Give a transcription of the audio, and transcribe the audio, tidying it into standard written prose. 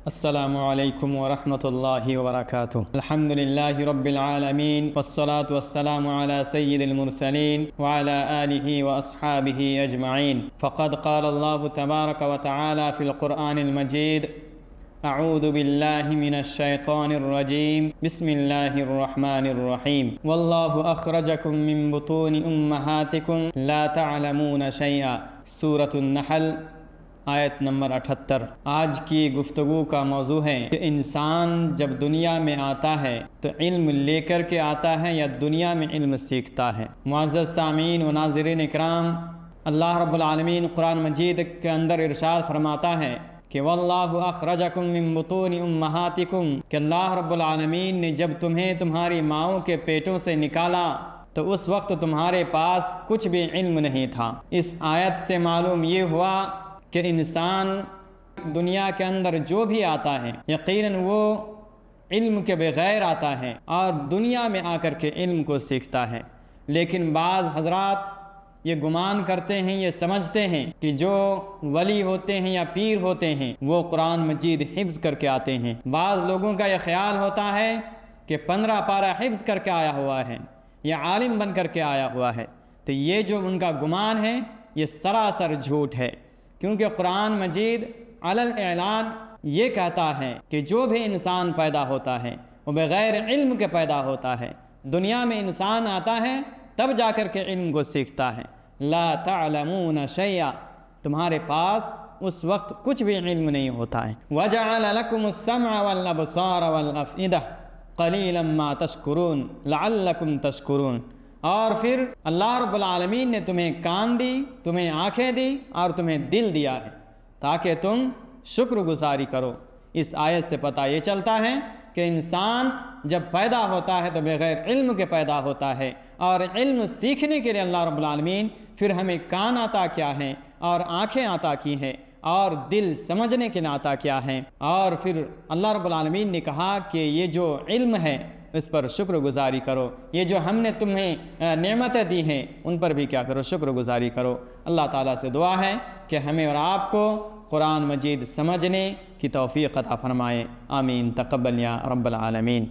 السلام علیکم ورحمۃ اللہ وبرکاتہ۔ الحمد للہ رب العالمین والصلاة والسلام علی سید المرسلین وعلی آلہ واصحابہ اجمعین۔ فقد قال اللہ تبارک وتعالی فی القرآن المجید: اعوذ باللہ من الشیطان الرجیم، بسم اللہ الرحمن الرحیم۔ واللہ اخرجکم من بطون امہاتکم لا تعلمون شیئا۔ سورۃ النحل آیت نمبر 78۔ آج کی گفتگو کا موضوع ہے کہ انسان جب دنیا میں آتا ہے تو علم لے کر کے آتا ہے یا دنیا میں علم سیکھتا ہے۔ معزز سامعین و ناظرین اکرام، اللہ رب العالمین قرآن مجید کے اندر ارشاد فرماتا ہے کہ واللہ اخرجکم من بطون امہاتکم، کہ اللہ رب العالمین نے جب تمہیں تمہاری ماؤں کے پیٹوں سے نکالا تو اس وقت تمہارے پاس کچھ بھی علم نہیں تھا۔ اس آیت سے معلوم یہ ہوا کہ انسان دنیا کے اندر جو بھی آتا ہے یقیناً وہ علم کے بغیر آتا ہے اور دنیا میں آ کر کے علم کو سیکھتا ہے۔ لیکن بعض حضرات یہ گمان کرتے ہیں، یہ سمجھتے ہیں کہ جو ولی ہوتے ہیں یا پیر ہوتے ہیں وہ قرآن مجید حفظ کر کے آتے ہیں۔ بعض لوگوں کا یہ خیال ہوتا ہے کہ 15 پارہ حفظ کر کے آیا ہوا ہے یا عالم بن کر کے آیا ہوا ہے، تو یہ جو ان کا گمان ہے یہ سراسر جھوٹ ہے، کیونکہ قرآن مجید علی الاعلان یہ کہتا ہے کہ جو بھی انسان پیدا ہوتا ہے وہ بغیر علم کے پیدا ہوتا ہے۔ دنیا میں انسان آتا ہے تب جا کر کے علم کو سیکھتا ہے۔ لا تعلمون شیئا، تمہارے پاس اس وقت کچھ بھی علم نہیں ہوتا ہے۔ وَجَعَلَ لَكُمُ السَّمْعَ وَالْأَبْصَارَ وَالْأَفْئِدَةَ قَلِيلًا مَا تَشْكُرُونَ لَعَلَّكُمْ تَشْكُرُونَ۔ اور پھر اللہ رب العالمین نے تمہیں کان دی، تمہیں آنکھیں دی اور تمہیں دل دیا ہے تاکہ تم شکر گزاری کرو۔ اس آیت سے پتہ یہ چلتا ہے کہ انسان جب پیدا ہوتا ہے تو بغیر علم کے پیدا ہوتا ہے، اور علم سیکھنے کے لیے اللہ رب العالمین پھر ہمیں کان عطا کیا ہے اور آنکھیں عطا کی ہیں اور دل سمجھنے کے لیے عطا کیا ہے۔ اور پھر اللہ رب العالمین نے کہا کہ یہ جو علم ہے اس پر شکر گزاری کرو، یہ جو ہم نے تمہیں نعمتیں دی ہیں ان پر بھی کیا کرو، شکر گزاری کرو۔ اللہ تعالیٰ سے دعا ہے کہ ہمیں اور آپ کو قرآن مجید سمجھنے کی توفیق عطا فرمائے۔ آمین، تقبل یا رب العالمین۔